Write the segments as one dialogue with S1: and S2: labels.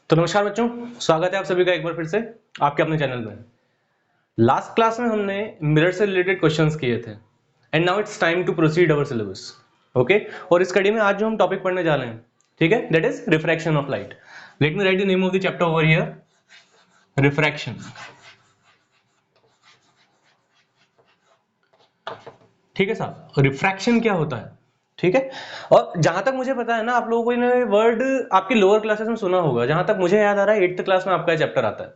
S1: तो नमस्कार बच्चों, स्वागत है आप सभी का एक बार फिर से आपके अपने चैनल में। लास्ट क्लास में हमने मिरर से रिलेटेड क्वेश्चंस किए थे and now it's time to proceed our syllabus. Okay, और इस कड़ी में आज जो हम टॉपिक पढ़ने जा रहे हैं, ठीक है, that is refraction of light. Late me right the name of the chapter over here, refraction. ठीक है साहब, रिफ्रैक्शन क्या होता है? ठीक है, और जहां तक मुझे पता है ना, आप लोगों ने वर्ड आपकी लोअर क्लासेस में सुना होगा। जहां तक मुझे याद आ रहा है 8th क्लास में आपका चैप्टर आता है।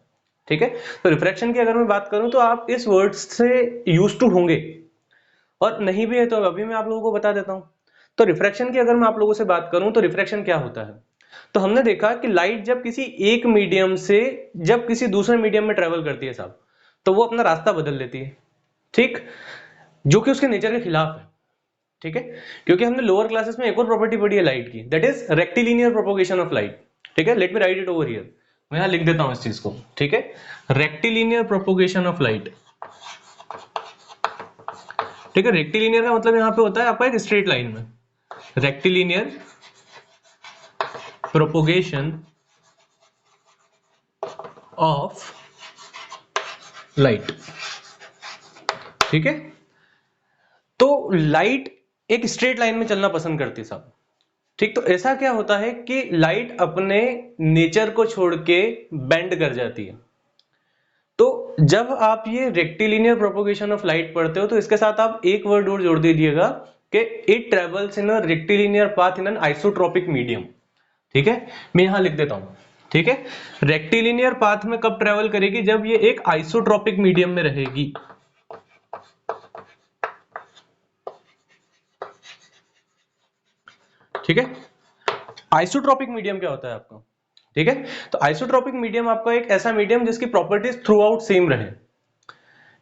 S1: ठीक है, तो रिफ्रैक्शन की अगर मैं बात करूं तो आप इस वर्ड से यूज टू होंगे, और नहीं भी है तो अभी मैं आप लोगों को बता देता हूं। तो रिफ्रैक्शन की अगर मैं आप लोगों से बात करूं तो रिफ्रैक्शन क्या होता है, तो हमने देखा कि लाइट जब किसी एक मीडियम से जब किसी दूसरे मीडियम में ट्रेवल करती है साहब, तो वो अपना रास्ता बदल लेती है। ठीक, जो कि उसके नेचर के खिलाफ है। ठीक है, क्योंकि हमने लोअर क्लासेस में एक और प्रॉपर्टी पढ़ी है लाइट की, that is rectilinear propagation of light. ठीक है, late me write it over here. मैं यहां लिख देता हूं इस चीज को। ठीक है, रेक्टिलिनियर प्रोपोगेशन ऑफ लाइट। ठीक है, रेक्टिलिनियर का मतलब यहां पे होता है आपका एक स्ट्रेट लाइन में। Rectilinear propagation of light. ठीक है, तो लाइट एक स्ट्रेट लाइन में चलना पसंद करती है साहब। ठीक, तो ऐसा क्या होता है कि लाइट अपने नेचर को छोड़ के बेंड कर जाती है। तो जब आप ये रेक्टिलिनियर प्रोपोगेशन ऑफ लाइट पढ़ते हो तो इसके साथ आप एक वर्ड और जोड़ दीजिएगा कि it travels in a rectilinear path in an isotropic medium. ठीक है, मैं यहां लिख देता हूं। ठीक है, रेक्टिलिनियर पाथ में कब ट्रेवल करेगी? जब ये एक आइसोट्रोपिक मीडियम में रहेगी। ठीक है, आइसोट्रोपिक मीडियम क्या होता है आपका? ठीक है, तो आइसोट्रोपिक मीडियम आपका एक ऐसा मीडियम जिसकी प्रॉपर्टीज थ्रू आउट सेम रहे।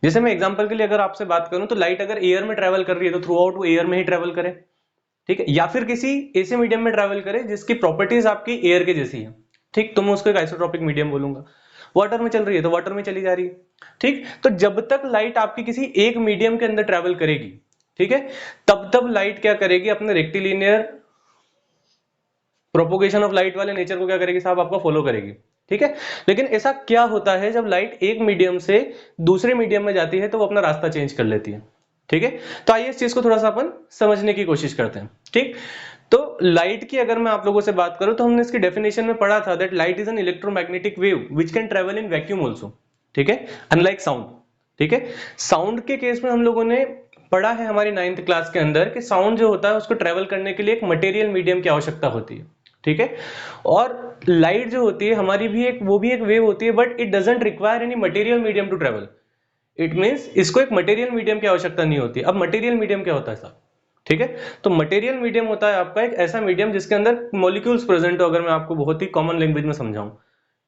S1: जैसे मैं एग्जांपल के लिए अगर आपसे बात करूं तो लाइट अगर एयर में ट्रेवल कर रही है तो थ्रू आउट वो एयर में ही ट्रेवल करे। ठीक है, या फिर किसी ऐसे मीडियम में ट्रेवल करे जिसकी प्रॉपर्टीज आपकी एयर के जैसी है। ठीक, तो मैं उसको एक आइसोट्रोपिक मीडियम बोलूंगा। वाटर में चल रही है तो वाटर में चली जा रही है। ठीक, तो जब तक लाइट आपकी किसी एक मीडियम के अंदर ट्रेवल करेगी, ठीक है, तब तब लाइट क्या करेगी? अपने रेक्टिलिनियर प्रोपोगेशन ऑफ लाइट वाले नेचर को क्या करेगी साहब? आपको फॉलो करेगी। ठीक है, लेकिन ऐसा क्या होता है जब लाइट एक मीडियम से दूसरे मीडियम में जाती है तो वो अपना रास्ता चेंज कर लेती है। ठीक है, तो आइए इस चीज को थोड़ा सा अपन समझने की कोशिश करते हैं। ठीक, तो लाइट की अगर मैं आप लोगों से बात करूं तो हमने इसकी डेफिनेशन में पढ़ा था that light is an electromagnetic wave which can travel in vacuum also. ठीक है, अनलाइक साउंड। ठीक है, साउंड के केस में हम लोगों ने पढ़ा है हमारी 9th क्लास के अंदर कि साउंड जो होता है उसको ट्रेवल करने के लिए एक मटेरियल मीडियम की आवश्यकता होती है। ठीक है, और लाइट जो होती है हमारी भी एक वो भी एक वेव होती है, but it doesn't require any material medium to travel. It means इसको एक मटेरियल मीडियम की आवश्यकता नहीं होती। अब मटेरियल मीडियम क्या होता है साहब? ठीक है, तो मटेरियल मीडियम होता है आपका एक ऐसा मीडियम जिसके अंदर मॉलिक्यूल्स प्रेजेंट हो। अगर मैं आपको बहुत ही कॉमन लैंग्वेज में समझाऊं,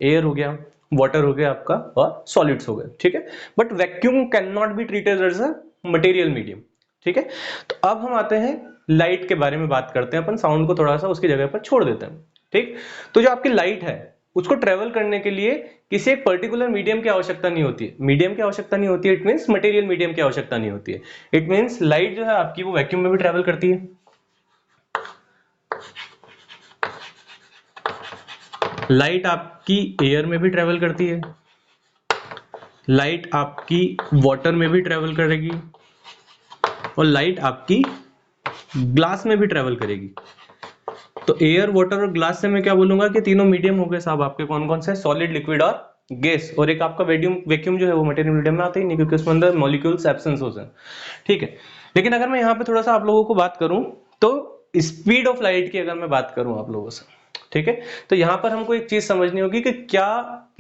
S1: एयर हो गया, वाटर हो गया आपका, और सॉलिड्स हो गए। ठीक है, but vacuum can not be treated as a material medium. ठीक है, तो अब हम आते हैं लाइट के बारे में बात करते हैं। अपन साउंड को थोड़ा सा उसकी जगह पर छोड़ देते हैं। ठीक, तो जो आपकी लाइट है उसको ट्रेवल करने के लिए किसी एक पर्टिकुलर मीडियम की आवश्यकता नहीं होती है। मीडियम की आवश्यकता नहीं होती है, इट मींस मटेरियल मीडियम की आवश्यकता नहीं होती है। इट मींस लाइट जो है आपकी वो वैक्यूम में भी ट्रेवल करती है, लाइट आपकी एयर में भी ट्रेवल करती है, लाइट आपकी वाटर में भी ट्रेवल करेगी, और लाइट आपकी ग्लास में भी ट्रेवल करेगी। तो एयर, वाटर और ग्लास से मैं क्या बोलूंगा कि तीनों मीडियम हो गए साहब आपके। कौन कौन से? सॉलिड, लिक्विड और गैस। और एक आपका वैक्यूम जो है वो मटेरियल मीडियम में आता ही नहीं, क्योंकि उसमें अंदर मॉलिक्यूल्स एब्सेंस होते हैं। ठीक है, लेकिन अगर मैं यहाँ पे थोड़ा सा आप लोगों को बात करूं तो स्पीड ऑफ लाइट की अगर मैं बात करूं आप लोगों से, ठीक है, तो यहां पर हमको एक चीज समझनी होगी कि क्या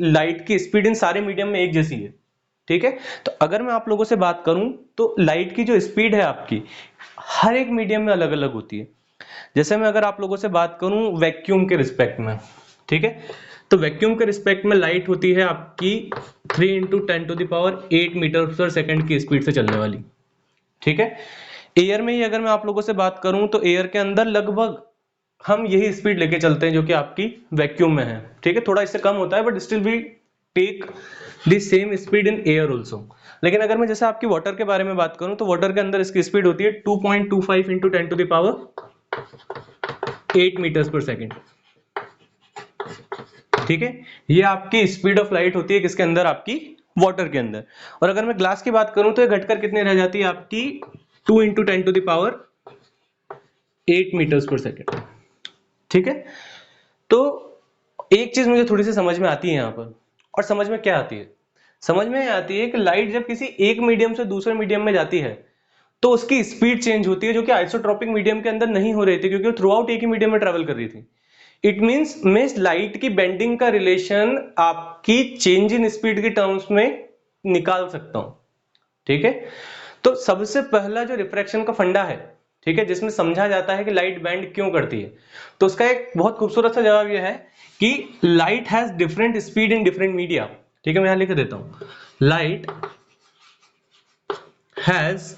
S1: लाइट की स्पीड इन सारे मीडियम में एक जैसी है? ठीक है, तो अगर मैं आप लोगों से बात करूं तो लाइट की जो स्पीड है आपकी हर एक मीडियम में अलग अलग होती है। जैसे मैं अगर आप लोगों से बात करूं वैक्यूम के रिस्पेक्ट में, ठीक है, तो वैक्यूम के रिस्पेक्ट में लाइट होती है आपकी 3 इंटू 10⁸ मीटर पर सेकंड की स्पीड से चलने वाली। ठीक है, एयर में ही अगर मैं आप लोगों से बात करूं तो एयर के अंदर लगभग हम यही स्पीड लेके चलते हैं जो कि आपकी वैक्यूम में है। ठीक है, थोड़ा इससे कम होता है, but still we take the same speed in air also. लेकिन अगर मैं जैसे आपकी वाटर के बारे में बात करूं तो वाटर के अंदर इसकी स्पीड होती है 2.25 इंटू 10⁸ मीटर्स पर सेकंड। ठीक है, ये आपकी स्पीड ऑफ लाइट होती है किसके अंदर, आपकी वाटर के अंदर। और अगर मैं ग्लास की बात करूं तो ये घटकर कितने रह जाती है आपकी 2 × 10⁸ मीटर्स पर सेकेंड। ठीक है, तो एक चीज मुझे थोड़ी सी समझ में आती है यहाँ पर, और समझ में क्या आती है, समझ में आती है कि लाइट जब किसी एक मीडियम से दूसरे मीडियम में जाती है तो उसकी स्पीड चेंज होती है, जो कि आइसोट्रोपिक मीडियम के अंदर नहीं हो रही थी, क्योंकि वो थ्रू आउट एक ही मीडियम में ट्रेवल कर रही थी। इट मींस मैं इस लाइट की बेंडिंग का रिलेशन आपकी चेंज इन स्पीड के टर्म्स में निकाल सकता हूं। ठीक है, तो सबसे पहला जो रिफ्रैक्शन का फंडा है, ठीक है, जिसमें समझा जाता है कि लाइट बेंड क्यों करती है, तो उसका एक बहुत खूबसूरत सा जवाब यह है कि light has different speed in different media. ठीक है, मैं यहां लिख देता हूं, light has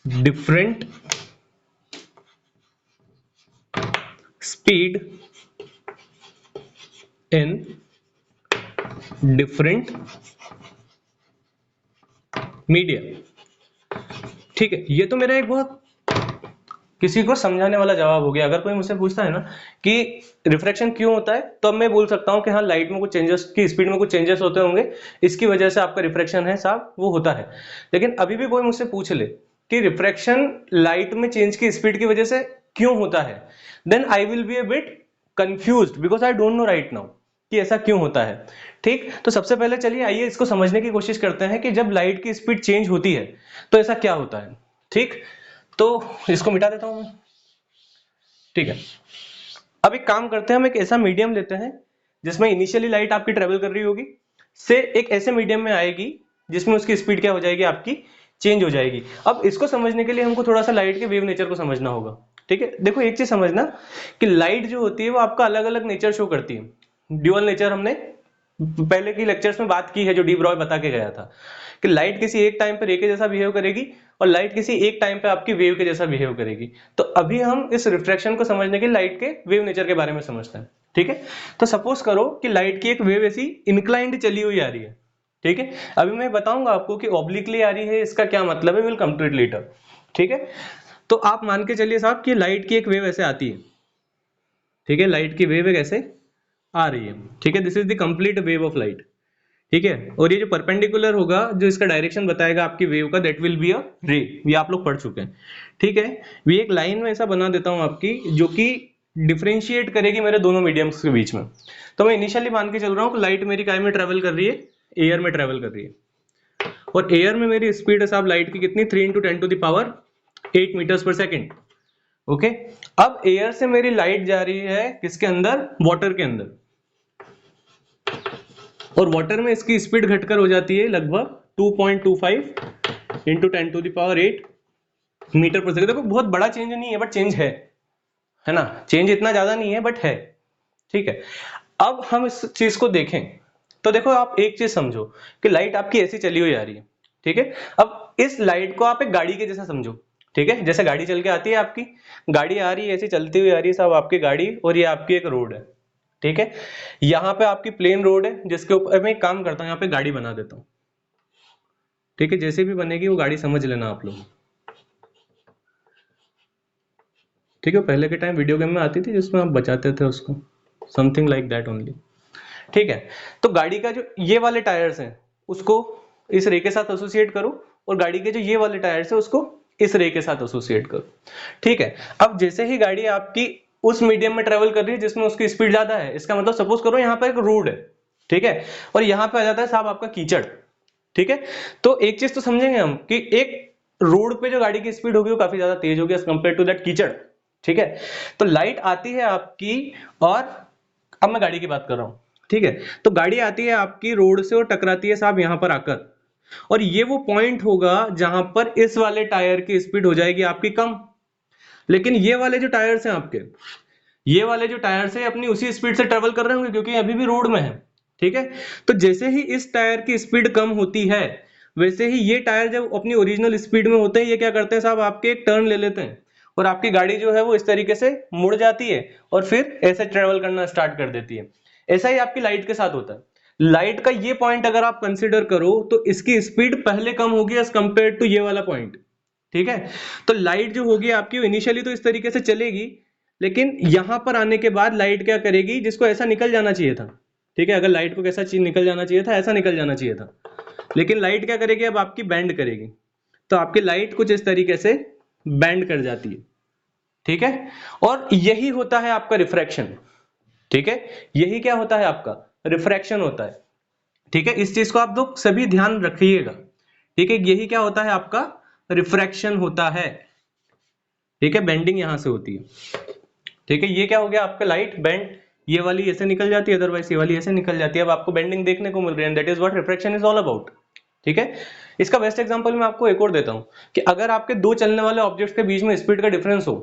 S1: different speed in different media. ठीक है, ये तो मेरा एक बहुत किसी को समझाने वाला जवाब हो गया। अगर कोई मुझसे पूछता है ना कि रिफ्रैक्शन क्यों होता है, तो अब मैं बोल सकता हूं कि हाँ, लाइट में कुछ चेंजेस की स्पीड में कुछ चेंजेस होते होंगे, इसकी वजह से आपका रिफ्रैक्शन है साहब वो होता है। लेकिन अभी भी कोई मुझसे पूछ ले कि रिफ्रैक्शन लाइट में चेंज की स्पीड की वजह से क्यों होता है, then I will be a bit confused because I don't know right now कि ऐसा क्यों होता है। ठीक, तो सबसे पहले चलिए आइए इसको समझने की कोशिश करते हैं कि जब लाइट की स्पीड चेंज होती है तो ऐसा क्या होता है। ठीक, तो इसको मिटा देता हूं मैं। ठीक है, अब एक काम करते हैं, हम एक ऐसा मीडियम लेते हैं जिसमें इनिशियली लाइट आपकी ट्रेवल कर रही होगी, से एक ऐसे मीडियम में आएगी जिसमें उसकी स्पीड क्या हो जाएगी, आपकी चेंज हो जाएगी। अब इसको समझने के लिए हमको थोड़ा सा लाइट के वेव नेचर को समझना होगा। ठीक है, देखो एक चीज समझना कि लाइट जो होती है वो आपका अलग अलग नेचर शो करती है। ड्यूअल नेचर हमने पहले की लेक्चर्स में बात की है, जो डी ब्रॉय बता के गया था कि लाइट किसी एक टाइम पर रे के जैसा बिहेव करेगी और लाइट किसी एक टाइम पे आपकी वेव के जैसा बिहेव करेगी। तो अभी हम इस रिफ्रैक्शन को समझने के लाइट के वेव नेचर के बारे में समझते हैं। ठीक है, तो सपोज करो कि लाइट की एक वेव ऐसी इंक्लाइंड चली हुई आ रही है। ठीक है, अभी मैं बताऊंगा आपको कि ऑब्लिकली आ रही है इसका क्या मतलब है, will come to it later. ठीक है, तो आप मान के चलिए साहब कि लाइट की एक वेव ऐसे आती है। ठीक है, लाइट की वेव एक ऐसे आ रही है। ठीक है, this is the complete wave of light. ठीक है, और ये जो परपेंडिकुलर होगा, जो इसका डायरेक्शन बताएगा आपकी वेव का, दैट विल बी अ रे, ये आप लोग पढ़ चुके हैं। ठीक है, ये एक लाइन में ऐसा बना देता हूं आपकी, जो कि डिफरेंशिएट करेगी मेरे दोनों मीडियम्स के बीच में। तो मैं इनिशियली मान के चल रहा हूं कि लाइट मेरी काय में ट्रेवल कर रही है, एयर में ट्रेवल कर रही है, और एयर में मेरी स्पीड है साहब लाइट की कितनी, 3 × 10⁸ मीटर्स पर सेकेंड। ओके, अब एयर से मेरी लाइट जा रही है किसके अंदर, वाटर के अंदर, और वाटर में इसकी स्पीड घटकर हो जाती है लगभग 2.25 × 10⁸ मीटर पर सेकंड। देखो बहुत बड़ा चेंज नहीं है, बट चेंज है ना, चेंज इतना ज्यादा नहीं है बट है। ठीक है, अब हम इस चीज को देखें तो देखो आप एक चीज समझो कि लाइट आपकी ऐसी चली हुई आ रही है। ठीक है, अब इस लाइट को आप एक गाड़ी के जैसा समझो। ठीक है, जैसे गाड़ी चल के आती है, आपकी गाड़ी आ रही है ऐसी चलती हुई आ रही है साहब आपकी गाड़ी, और ये आपकी एक रोड है। ठीक है, यहां पे आपकी प्लेन रोड है जिसके ऊपर मैं एक काम करता हूं, यहां पे गाड़ी बना देता हूं। ठीक है, जैसे भी बनेगी वो गाड़ी समझ लेना आप लोग। ठीक है, पहले के टाइम वीडियो गेम में आती थी जिसमें आप बचाते थे उसको, समथिंग लाइक दैट ओनली। ठीक है, तो गाड़ी का जो ये वाले टायर्स हैं उसको इस रे के साथ एसोसिएट करो, और गाड़ी के जो ये वाले टायर्स है उसको इस रे के साथ एसोसिएट करो। ठीक है, अब जैसे ही गाड़ी आपकी उस मीडियम में ट्रेवल कर रही है जिसमें उसकी स्पीड ज्यादा है, इसका मतलब सपोज करो यहाँ पर एक रोड है। ठीक है, और यहाँ पे आ जाता है साहब आपका कीचड़। ठीक है, तो एक चीज तो समझेंगे हम कि एक रोड पे जो गाड़ी की स्पीड होगी वो काफी ज्यादा तेज होगी एज कंपेयर टू दैट कीचड़। ठीक है, तो लाइट आती है आपकी, और अब मैं गाड़ी की बात कर रहा हूं। ठीक है, तो गाड़ी आती है आपकी रोड से और टकराती है साहब यहां पर आकर, और ये वो पॉइंट होगा जहां पर इस वाले टायर की स्पीड हो जाएगी आपकी कम। लेकिन ये वाले जो टायर्स हैं आपके, ये वाले जो टायर्स हैं अपनी उसी स्पीड से ट्रेवल कर रहे होंगे क्योंकि अभी भी रोड में है। ठीक है, तो जैसे ही इस टायर की स्पीड कम होती है, वैसे ही ये टायर जब अपनी ओरिजिनल स्पीड में होते हैं, ये क्या करते हैं साहब, आपके एक टर्न ले लेते हैं, और आपकी गाड़ी जो है वो इस तरीके से मुड़ जाती है और फिर ऐसे ट्रेवल करना स्टार्ट कर देती है। ऐसा ही आपकी लाइट के साथ होता है। लाइट का ये पॉइंट अगर आप कंसिडर करो तो इसकी स्पीड पहले कम होगी एज कंपेयर टू ये वाला पॉइंट। ठीक है, तो लाइट जो होगी आपकी इनिशियली तो इस तरीके से चलेगी, लेकिन यहां पर आने के बाद लाइट क्या करेगी, जिसको ऐसा निकल जाना चाहिए था, ठीक है, अगर लाइट को कैसा चीज निकल जाना चाहिए था, ऐसा निकल जाना चाहिए था, लेकिन लाइट क्या करेगी, अब आपकी बैंड करेगी, तो आपकी लाइट कुछ इस तरीके से बैंड कर जाती है, ठीक है। और यही होता है आपका रिफ्रैक्शन, ठीक है, यही क्या होता है आपका रिफ्रैक्शन होता है, ठीक है। इस चीज को आप लोग सभी ध्यान रखिएगा, ठीक है, यही क्या होता है आपका रिफ्रैक्शन होता है, ठीक है, बेंडिंग यहां से होती है, ठीक है। ये क्या हो गया आपका लाइट बेंड, ये वाली ऐसे निकल जाती है, अदरवाइज ये वाली ऐसे निकल जाती है, अब आपको बेंडिंग देखने को मिल रही है, that is what refraction is all about, ठीक है। इसका बेस्ट एग्जांपल मैं आपको एक और देता हूं कि अगर आपके दो चलने वाले ऑब्जेक्ट्स के बीच में स्पीड का डिफरेंस हो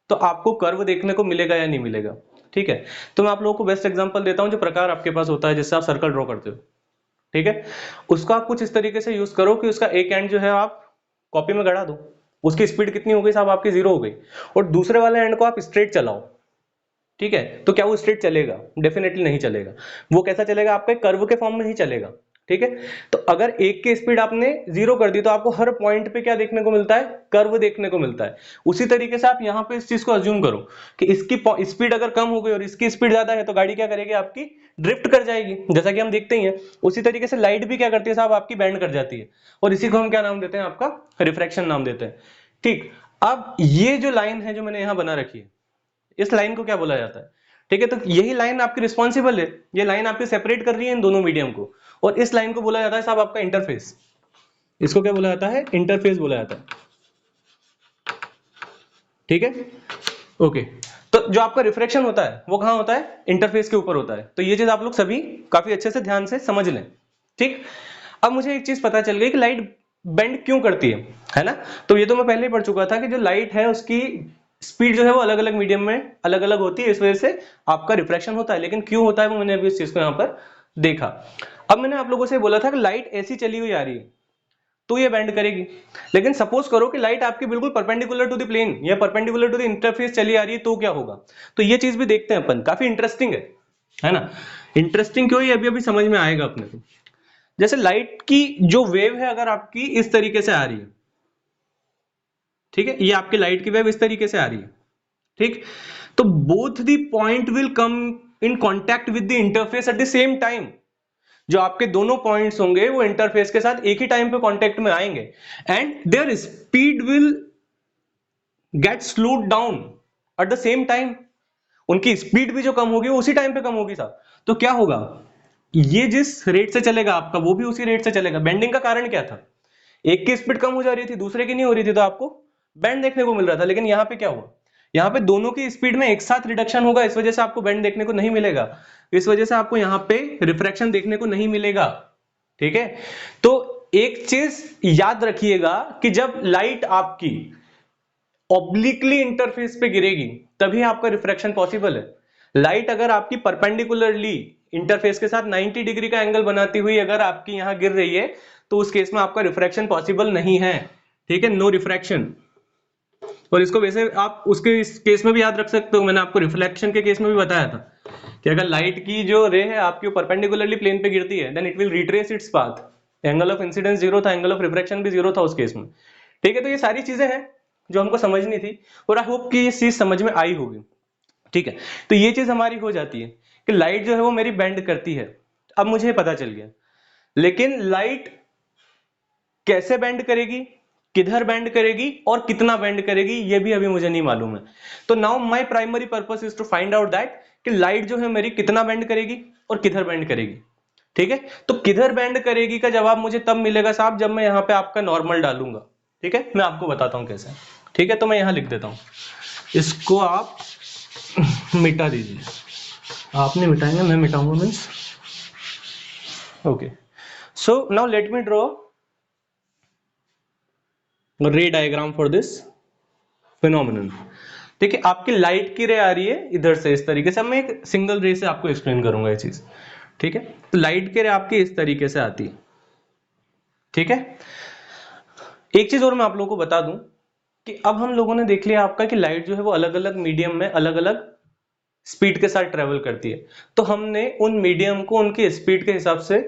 S1: तो आपको कर्व देखने को मिलेगा या नहीं मिलेगा, ठीक है। तो मैं आप लोगों को बेस्ट एग्जांपल देता हूं, जो प्रकार आपके पास होता है जिससे आप सर्कल ड्रॉ करते हो, ठीक है, उसका आप कुछ इस तरीके से यूज करो कि उसका एक एंड जो है आप कॉपी में गड़ा दो, उसकी स्पीड कितनी हो गई साहब आपकी 0 हो गई, और दूसरे वाले एंड को आप स्ट्रेट चलाओ, ठीक है, तो क्या वो स्ट्रेट चलेगा, डेफिनेटली नहीं चलेगा, वो कैसा चलेगा, आपके कर्व के फॉर्म में ही चलेगा, ठीक है। तो अगर एक की स्पीड आपने 0 कर दी तो आपको हर पॉइंट पे क्या देखने को मिलता है, कर्व देखने को मिलता है। उसी तरीके से आप यहां पे इस चीज को अज्यूम करो कि इसकी स्पीड अगर कम हो गई और इसकी स्पीड ज्यादा है तो गाड़ी क्या करेगी, आपकी ड्रिफ्ट कर जाएगी, जैसा कि हम देखते ही हैं। उसी तरीके से लाइट भी क्या करती है साहब, आपकी बैंड कर जाती है, और इसी को हम क्या नाम देते हैं, आपका रिफ्रैक्शन नाम देते हैं, ठीक। अब ये जो लाइन है जो मैंने यहां बना रखी है, इस लाइन को क्या बोला जाता है, ठीक है। तो यही लाइन आपकी रिस्पॉन्सिबल है, ये लाइन आपकी सेपरेट कर रही है इन दोनों मीडियम को, और इस लाइन को बोला जाता है साहब आपका इंटरफेस, इसको क्या बोला जाता है, इंटरफेस बोला जाता है, ठीक है, ओके। तो जो आपका रिफ्रैक्शन होता है वो कहां होता है, इंटरफेस के ऊपर होता है, तो ये चीज आप लोग सभी काफी अच्छे से ध्यान से समझ लें, ठीक। अब मुझे एक चीज पता चल गई कि लाइट बेंड क्यों करती है ना। तो ये तो मैं पहले ही पढ़ चुका था कि जो लाइट है उसकी स्पीड जो है वो अलग अलग मीडियम में अलग अलग होती है, इस वजह से आपका रिफ्रैक्शन होता है, लेकिन क्यों होता है वो मैंने अभी इस चीज को यहां पर देखा। अब मैंने आप लोगों से बोला था कि लाइट ऐसी चली हुई आ रही है तो ये बेंड करेगी, लेकिन सपोज करो कि लाइट आपकी बिल्कुल परपेंडिकुलर टू द प्लेन या परपेंडिकुलर टू द इंटरफेस चली आ रही है, तो क्या होगा। तो ये चीज भी देखते हैं अपन, काफी इंटरेस्टिंग है ना। इंटरेस्टिंग क्यों, ये अभी अभी समझ में आएगा अपने को। जैसे लाइट की जो वेव है अगर आपकी इस तरीके से आ रही है, ठीक है, ये आपकी लाइट की वेव इस तरीके से आ रही है, ठीक, तो both the point will come in contact with the interface at the same time. जो आपके दोनों पॉइंट्स होंगे वो इंटरफेस के साथ एक ही टाइम पे कांटेक्ट में आएंगे, and there speed will get slowed down at the same time. उनकी स्पीड भी जो कम होगी वो उसी टाइम पे कम होगी साहब। तो क्या होगा, ये जिस रेट से चलेगा आपका वो भी उसी रेट से चलेगा। बेंडिंग का कारण क्या था, एक की स्पीड कम हो जा रही थी दूसरे की नहीं हो रही थी, तो आपको बैंड देखने को मिल रहा था। लेकिन यहां पे क्या हुआ, यहां पे दोनों की स्पीड में एक साथ रिडक्शन होगा, इस वजह से आपको बैंड देखने को नहीं मिलेगा, इस वजह से आपको यहां पे रिफ्रैक्शन देखने को नहीं मिलेगा, ठीक है। तो एक चीज याद रखिएगा कि जब लाइट आपकी ऑब्लिकली इंटरफेस पे गिरेगी तभी आपका रिफ्रैक्शन पॉसिबल है। लाइट अगर आपकी परपेंडिकुलरली इंटरफेस के साथ 90 डिग्री का एंगल बनाती हुई अगर आपकी यहां गिर रही है तो उस केस में आपका रिफ्रैक्शन पॉसिबल नहीं है, ठीक है, नो रिफ्रैक्शन। और इसको वैसे आप उसके इस केस में भी याद रख सकते हो, मैंने आपको रिफ्लेक्शन के केस में भी बताया था कि अगर लाइट की जो रे है आपकी परपेंडिकुलरली प्लेन पे गिरती है then it will retrace its path, angle of incidence zero था, एंगल ऑफ रिफ्रैक्शन भी जीरो था उस केस में, ठीक है। तो ये सारी चीजें हैं जो हमको समझनी थी, और आई होप कि ये चीज समझ में आई होगी, ठीक है। तो ये चीज हमारी हो जाती है कि लाइट जो है वो मेरी बेंड करती है, अब मुझे पता चल गया। लेकिन लाइट कैसे बेंड करेगी, किधर बेंड करेगी और कितना बेंड करेगी ये भी अभी मुझे नहीं मालूम है। तो now my primary purpose is to find out that कि लाइट जो है मेरी कितना बेंड करेगी और किधर बेंड करेगी, ठीक है। तो किधर बेंड करेगी का जवाब मुझे तब मिलेगा साहब जब मैं यहां पे आपका नॉर्मल डालूंगा, ठीक है। मैं आपको बताता हूं कैसे, ठीक है। तो मैं यहां लिख देता हूं, इसको आप मिटा दीजिए, आपने मिटाएंगे मैं मिटाऊंगा means, okay. So now let me draw ray diagram for this phenomenon. देखिए आपकी लाइट की रे आ रही है इधर से इस तरीके से, अब मैं एक सिंगल रे से आपको एक्सप्लेन करूंगा ये चीज, ठीक है। तो लाइट की रे आपकी इस तरीके से आती है, ठीक है। एक चीज और मैं आप लोगों को बता दूं कि अब हम लोगों ने देख लिया आपका कि लाइट जो है वो अलग अलग मीडियम में अलग अलग स्पीड के साथ ट्रेवल करती है, तो हमने उन मीडियम को उनकी स्पीड के हिसाब से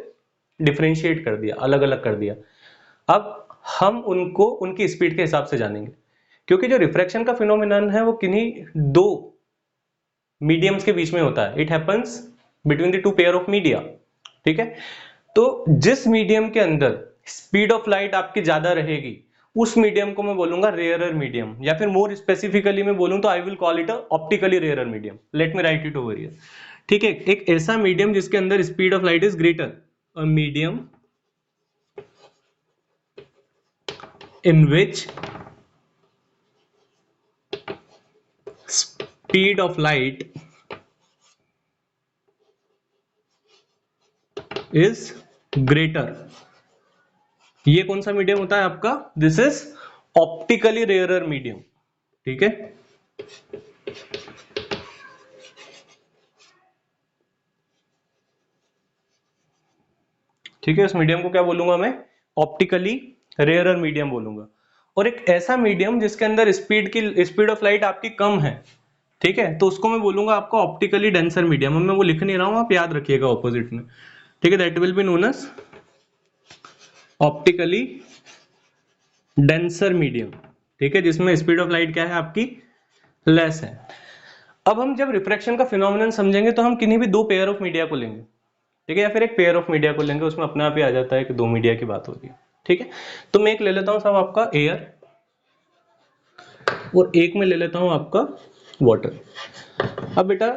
S1: डिफरेंशिएट कर दिया, अलग अलग कर दिया। अब हम उनको उनकी स्पीड के हिसाब से जानेंगे। क्योंकि जो रिफ्रैक्शन का फिनोमिनन है वो किन्हीं दो मीडियम्स के बीच में होता है, it happens between the two pair of media, ठीक है। तो जिस मीडियम के अंदर स्पीड ऑफ लाइट आपकी ज्यादा रहेगी उस मीडियम को मैं बोलूंगा रेयरर मीडियम, या फिर मोर स्पेसिफिकली मैं बोलूं तो I will call it a optically rarer medium. Late me write it over here, ठीक है। एक ऐसा मीडियम जिसके अंदर speed of light is greater, a medium in which speed of light is greater। ये कौन सा मीडियम होता है आपका? This is optically rarer medium, ठीक है। ठीक है, इस मीडियम को क्या बोलूंगा मैं? ऑप्टिकली रेयरर मीडियम बोलूंगा। और एक ऐसा मीडियम जिसके अंदर स्पीड ऑफ लाइट आपकी कम है, ठीक है, तो उसको मैं बोलूंगा आपको ऑप्टिकली डेंसर मीडियम। मैं वो लिख नहीं रहा हूं, आप याद रखिएगा ऑपोजिट में, ठीक है। That will be known as optically denser medium, ठीक है, जिसमें स्पीड ऑफ लाइट क्या है आपकी? लेस है। अब हम जब रिफ्रैक्शन का फिनोमिनन समझेंगे तो हम किन्हीं भी दो पेयर ऑफ मीडिया को लेंगे, ठीक है, या फिर एक पेयर ऑफ मीडिया को लेंगे, उसमें अपने आप ही आ जाता है कि दो मीडिया की बात हो रही है, ठीक है। तो मैं एक ले लेता हूं साहब आपका एयर, और एक में ले लेता हूं आपका वाटर। अब बेटा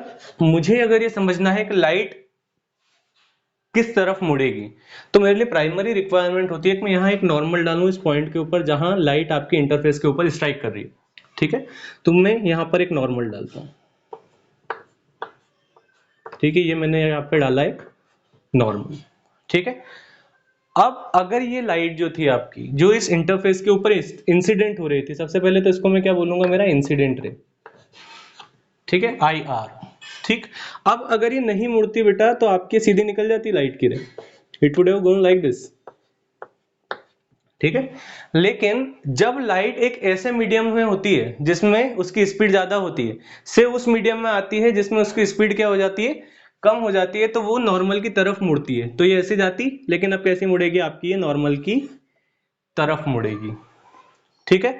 S1: मुझे अगर ये समझना है कि लाइट किस तरफ मुड़ेगी, तो मेरे लिए प्राइमरी रिक्वायरमेंट होती है कि मैं यहाँ एक नॉर्मल डालूं इस पॉइंट के ऊपर जहां लाइट आपकी इंटरफेस के ऊपर स्ट्राइक कर रही है, ठीक है। तो मैं यहाँ पर एक नॉर्मल डालता हूं, ठीक है, ये मैंने यहाँ पे डाला एक नॉर्मल, ठीक है। अब अगर ये लाइट जो थी आपकी, जो इस इंटरफेस के ऊपर इंसिडेंट हो रही थी, सबसे पहले तो इसको मैं क्या बोलूंगा? मेरा इंसिडेंट रे, ठीक है, आई आर, ठीक। अब अगर ये नहीं मुड़ती बेटा तो आपकी सीधी निकल जाती लाइट की रे, it would have gone like this, ठीक है। लेकिन जब लाइट एक ऐसे मीडियम में होती है जिसमें उसकी स्पीड ज्यादा होती है, से उस मीडियम में आती है जिसमें उसकी स्पीड क्या हो जाती है? कम हो जाती है, तो वो नॉर्मल की तरफ मुड़ती है। तो ये ऐसे जाती, लेकिन अब कैसी मुड़ेगी आपकी? ये नॉर्मल की तरफ मुड़ेगी, ठीक है।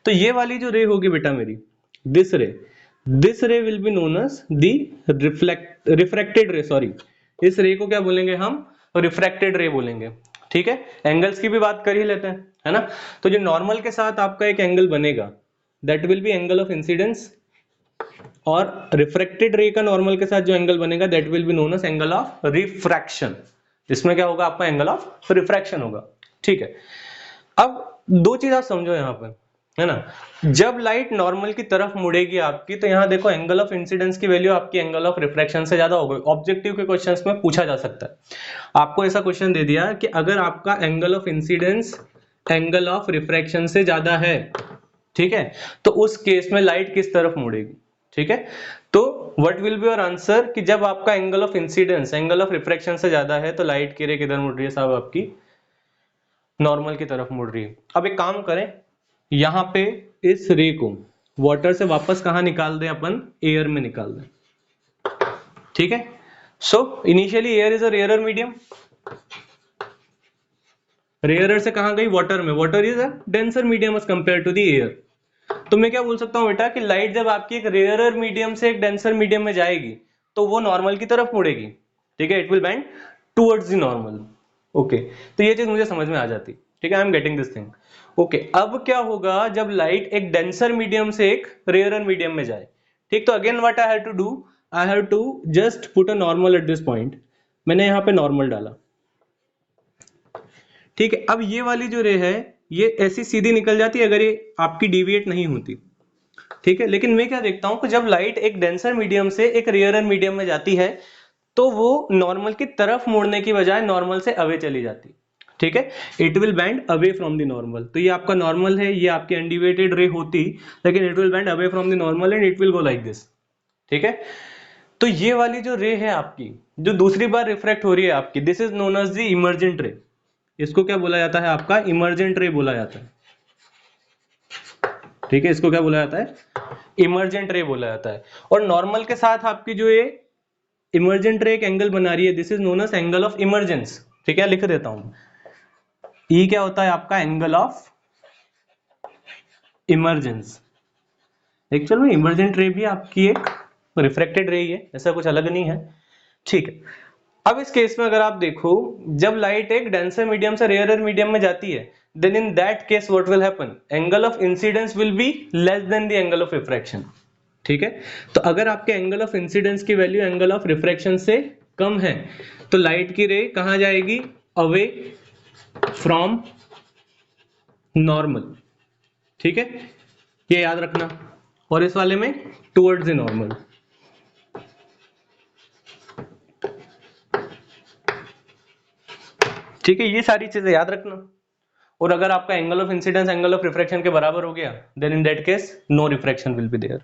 S1: तो ये वाली जो रे होगी बेटा मेरी, this ray will be known as the refracted ray, sorry, इस रे को क्या बोलेंगे हम? रिफ्रैक्टेड रे बोलेंगे, ठीक है। एंगल्स की भी बात कर ही लेते हैं, है ना। तो जो नॉर्मल के साथ आपका एक एंगल बनेगा, that will be angle of incidence, और रिफ्रैक्टेड रे का नॉर्मल के साथ जो एंगल बनेगा that will be known as angle of refraction. इसमें क्या होगा आपका? एंगल ऑफ रिफ्रैक्शन होगा, ठीक है। अब दो चीज आप समझो यहां पर, है ना। जब लाइट नॉर्मल की तरफ मुड़ेगी आपकी, तो यहां देखो एंगल ऑफ इंसिडेंस की वैल्यू आपकी एंगल ऑफ रिफ्रैक्शन से ज्यादा होगी। ऑब्जेक्टिव के क्वेश्चंस में पूछा जा सकता है। आपको ऐसा क्वेश्चन दे दिया कि अगर आपका angle of incidence angle of refraction से ज्यादा है, ठीक है, तो उस केस में लाइट किस तरफ मुड़ेगी, ठीक है। तो what will be your answer कि जब आपका angle of incidence angle of refraction से ज्यादा है तो लाइट की रे किधर मुड़ रही है साहब? आपकी नॉर्मल की तरफ मुड़ रही है। अब एक काम करें, यहां पे इस रे को वाटर से वापस कहां निकाल दें? अपन एयर में निकाल दें, ठीक है। So initially air is a rarer medium, rarer से कहां गई? वाटर में। Water is a denser medium as compare to the air. तो मैं क्या बोल सकता हूं बेटा कि लाइट जब आपकी एक रेयरर मीडियम से एक डेंसर मीडियम में जाएगी तो वो नॉर्मल की तरफ मुड़ेगी, ठीक है, it will bend towards the normal. Okay, तो ये चीज मुझे समझ में आ जाती, ठीक है, आई am getting this thing. Okay, अब क्या होगा जब लाइट एक डेंसर मीडियम से एक रेयरर मीडियम में जाए, ठीक। तो again what I have to do, I have to just put a normal at this point. मैंने यहां पे नॉर्मल डाला, ठीक है। अब ये वाली जो रे है ये ऐसी सीधी निकल जाती है अगर ये आपकी डिविएट नहीं होती, ठीक है। लेकिन मैं क्या देखता हूं कि जब लाइट एक डेंसर मीडियम से एक रेयरर मीडियम में जाती है तो वो नॉर्मल की तरफ मुड़ने की बजाय नॉर्मल से अवे चली जाती, ठीक है। It will band away from the normal. तो ये आपका नॉर्मल है, ये आपकी अनडिविएटेड रे होती, लेकिन it will band away from the normal and it will go like this, ठीक है। तो ये वाली जो रे है आपकी, जो दूसरी बार रिफ्रैक्ट हो रही है आपकी, this is known as the emergent ray. इसको क्या बोला जाता है? आपका इमर्जेंट रे बोला जाता है, ठीक है। इसको क्या बोला जाता है? इमर्जेंट रे बोला जाता है। और नॉर्मल के साथ आपकी जो ये इमर्जेंट रे एक एंगल बना रही है, this is known as angle of emergence, ठीक है। लिख देता हूं, ई क्या होता है आपका? Angle of emergence. एक्चुअल में इमर्जेंट रे भी आपकी एक रिफ्रैक्टेड रे ही है, ऐसा कुछ अलग नहीं है, ठीक है। अब इस केस में अगर आप देखो, जब लाइट एक डेंसर मीडियम से रेयरर मीडियम में जाती है, then in that case what will happen, angle of incidence will be less than the angle of refraction, ठीक है। तो अगर आपके एंगल ऑफ इंसिडेंस की वैल्यू एंगल ऑफ रिफ्रैक्शन से कम है, तो लाइट की रे कहां जाएगी, अवे फ्रॉम नॉर्मल, ठीक है, ये याद रखना। और इस वाले में टुवर्ड्स द नॉर्मल। ठीक है, ये सारी चीजें याद रखना। और अगर आपका angle of incidence angle of refraction के बराबर हो गया, then in that case no refraction will be there,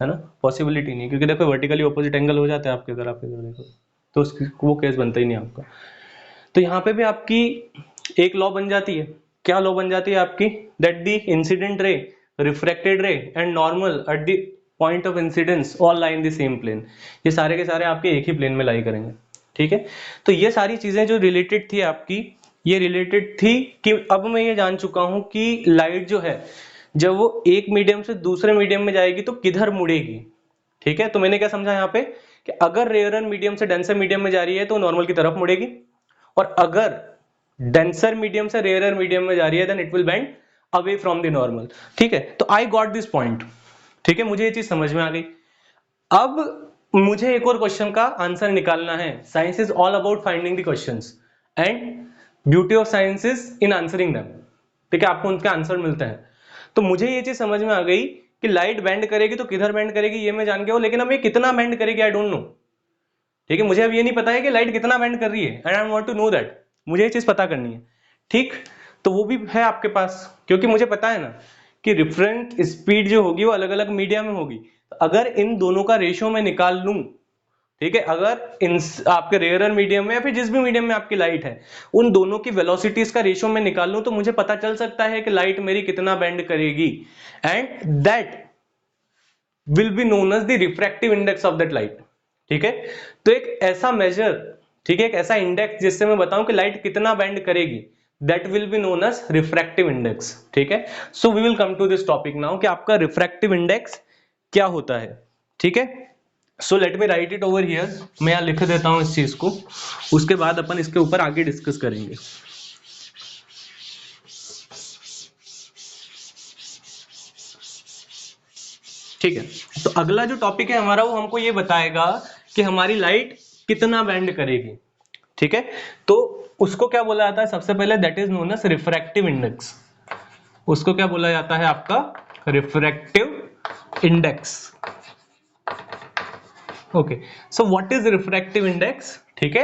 S1: है ना, पॉसिबिलिटी नहीं, क्योंकि देखो वर्टिकली ऑपोजिट एंगल हो जाता है आपके, अगर आप इधर देखो तो वो केस बनता ही नहीं आपका। तो यहाँ पे भी आपकी एक लॉ बन जाती है, क्या लॉ बन जाती है आपकी, that the incident ray, refracted ray and normal at the point of incidence all lie in the same plane. ये सारे के सारे आपके एक ही प्लेन में लाई करेंगे, ठीक है। तो ये सारी चीजें जो रिलेटेड थी आपकी, ये रिलेटेड थी कि अब मैं ये जान चुका हूं कि लाइट जो है जब वो एक मीडियम से दूसरे मीडियम में जाएगी तो किधर मुड़ेगी, ठीक है। तो मैंने क्या समझा यहाँ पे कि अगर रेयरर मीडियम से डेंसर मीडियम में जा रही है तो नॉर्मल की तरफ मुड़ेगी, और अगर डेंसर मीडियम से रेयरर मीडियम में जा रही है then it will bend away from the normal, ठीक है। तो आई गॉट दिस पॉइंट, ठीक है, मुझे ये चीज समझ में आ गई। अब मुझे एक और क्वेश्चन का आंसर निकालना है। Science is all about finding the questions and beauty of science is in answering them, ठीक है, आपको उनके आंसर मिलते हैं। तो मुझे ये चीज समझ में आ गई कि लाइट बेंड करेगी तो किधर बेंड करेगी ये मैं जान गया हूं, लेकिन अब ये कितना बेंड करेगी आई डोंट नो, ठीक है। मुझे अब ये नहीं पता है कि लाइट कितना बेंड कर रही है, and I want to know that, मुझे ये चीज पता करनी है, ठीक। तो वो भी है आपके पास, क्योंकि मुझे पता है ना कि रिफरेंट स्पीड जो होगी वो अलग अलग मीडिया में होगी। तो अगर इन दोनों का रेशियो मैं निकाल लूं, ठीक है, अगर इन आपके रेयरर मीडियम में या फिर जिस भी मीडियम में आपकी लाइट है उन दोनों की वेलोसिटीज का रेशियो मैं निकाल लूं, तो मुझे पता चल सकता है कि लाइट मेरी कितना बेंड करेगी, and that will be known as the refractive index of that light, ठीक है। तो एक ऐसा मेजर, ठीक है, एक ऐसा इंडेक्स जिससे मैं बताऊं कि लाइट कितना बेंड करेगी, that will be known as refractive index, ठीक है। So we will come to this topic now कि आपका रिफ्रैक्टिव इंडेक्स क्या होता है, ठीक है। So let me write it over here, मैं यहां लिख देता हूं इस चीज को, उसके बाद अपन इसके ऊपर आगे डिस्कस करेंगे। ठीक है, तो अगला जो टॉपिक है हमारा वो हमको ये बताएगा कि हमारी लाइट कितना बेंड करेगी, ठीक है। तो उसको क्या बोला जाता है, सबसे पहले that is known as refractive index. उसको क्या बोला जाता है आपका, refractive index. Okay, so what is refractive index, ठीक है।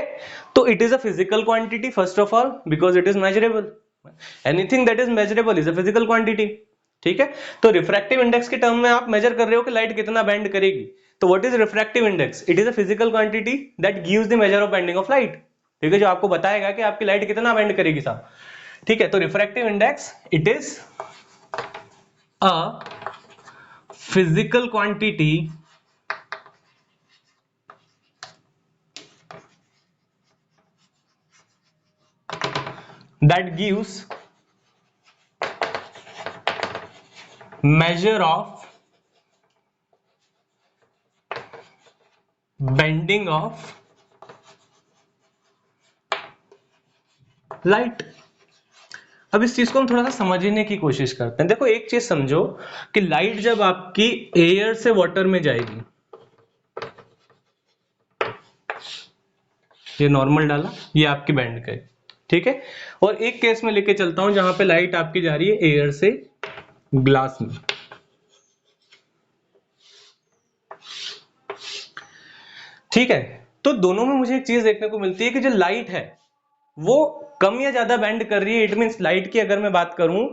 S1: तो it is a physical quantity first of all because it is measurable, anything that is measurable is a physical quantity, ठीक है। तो रिफ्रैक्टिव इंडेक्स के टर्म में आप major कर रहे हो कि लाइट कितना बेंड करेगी। तो what is refractive index, it is a physical quantity that gives the measure of bending of light, ठीक है, जो आपको बताएगा कि आपकी लाइट कितना बेंड करेगी साहब, ठीक है। तो refractive index it is a physical quantity that gives measure of bending of light। अब इस चीज को हम थोड़ा सा समझने की कोशिश करते हैं। देखो एक चीज समझो कि लाइट जब आपकी एयर से वाटर में जाएगी, ये नॉर्मल डाला, ये आपकी बैंड का है, ठीक है। और एक केस में लेके चलता हूं जहां पे लाइट आपकी जा रही है एयर से ग्लास में, ठीक है। तो दोनों में मुझे एक चीज देखने को मिलती है कि जो लाइट है वो कम या ज्यादा बेंड कर रही है। इट मींस लाइट की अगर मैं बात करूं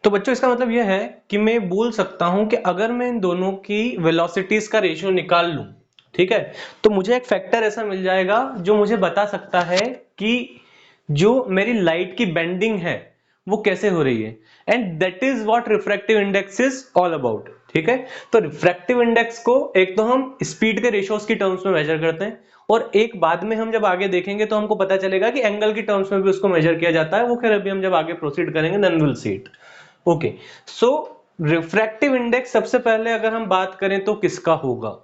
S1: तो बच्चों इसका मतलब यह है कि मैं बोल सकता हूं कि अगर मैं इन दोनों की वेलोसिटीज का रेशियो निकाल लूं, ठीक है, तो मुझे एक फैक्टर ऐसा मिल जाएगा जो मुझे बता सकता है कि जो मेरी लाइट की बेंडिंग है वो कैसे हो रही है, and that is what refractive index is all about, ठीक है। तो रिफ्रैक्टिव इंडेक्स को एक तो हम स्पीड के रेशियोज की टर्म्स में मेजर करते हैं, और एक बाद में हम जब आगे देखेंगे तो हमको पता चलेगा कि एंगल की टर्म्स में भी उसको मेजर किया जाता है। वो खैर अभी हम जब आगे प्रोसीड करेंगे then will see it. Okay, so refractive index सबसे पहले अगर हम बात करें तो किसका होगा,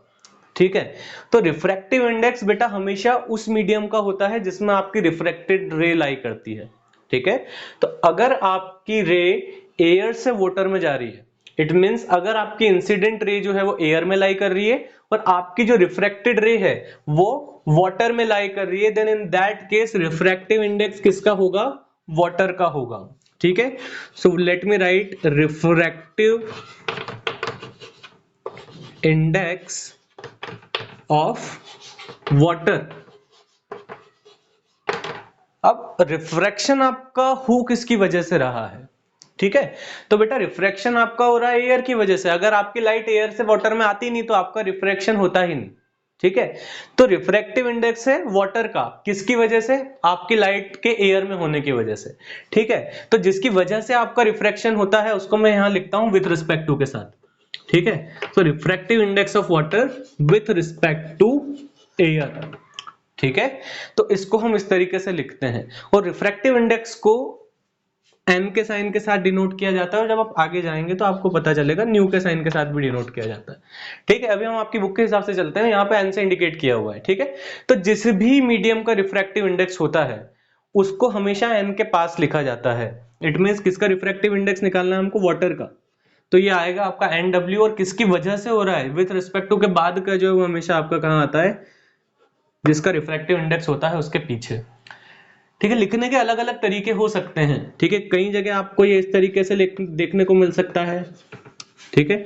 S1: ठीक है। तो रिफ्रैक्टिव इंडेक्स बेटा हमेशा उस मीडियम का होता है जिसमें आपकी रिफ्रैक्टेड रे लाई करती है, ठीक है। तो अगर आपकी रे एयर से वाटर में जा रही है, इट मींस अगर आपकी इंसिडेंट रे जो है वो एयर में लाई कर रही है और आपकी जो रिफ्रैक्टेड रे है वो वाटर में लाई कर रही है, then in that case refractive index किसका होगा, वाटर का होगा, ठीक है। So let me write refractive index of water. अब रिफ्रैक्शन आपका हु किसकी वजह से रहा है, ठीक है। तो बेटा रिफ्रैक्शन आपका हो रहा है एयर की वजह से। अगर आपकी लाइट एयर से वाटर में आती नहीं तो आपका रिफ्रैक्शन होता ही नहीं, ठीक है। तो रिफ्रैक्टिव इंडेक्स है वाटर का, किसकी वजह से, आपकी लाइट के एयर में होने की वजह से, ठीक है। तो जिसकी वजह से आपका रिफ्रैक्शन होता है उसको मैं यहां लिखता हूं विथ रिस्पेक्ट टू के साथ, ठीक है। तो refractive index of water with respect to air, ठीक है। तो इसको हम इस तरीके से लिखते हैं और रिफ्रैक्टिव इंडेक्स को एन के साइन के साथ डिनोट किया जाता है और जब आप आगे जाएंगे तो आपको पता चलेगा न्यू के साइन के साथ भी डिनोट किया जाता है, ठीक है। अभी हम आपकी बुक के हिसाब से चलते हैं, यहाँ पे एन से इंडिकेट किया हुआ है, ठीक है। तो जिस भी मीडियम का रिफ्रैक्टिव इंडेक्स होता है उसको हमेशा एन के पास लिखा जाता है। इट मींस किसका रिफ्रैक्टिव इंडेक्स निकालना है हमको, वाटर का। तो ये आएगा आपका एन डब्ल्यू और किसकी वजह से हो रहा है, विथ रिस्पेक्ट टू के बाद का जो है वो हमेशा आपका कहाँ आता है, जिसका रिफ्रैक्टिव इंडेक्स होता है उसके पीछे, ठीक है। लिखने के अलग अलग तरीके हो सकते हैं, ठीक है। कई जगह आपको ये इस तरीके से देखने को मिल सकता है, ठीक है।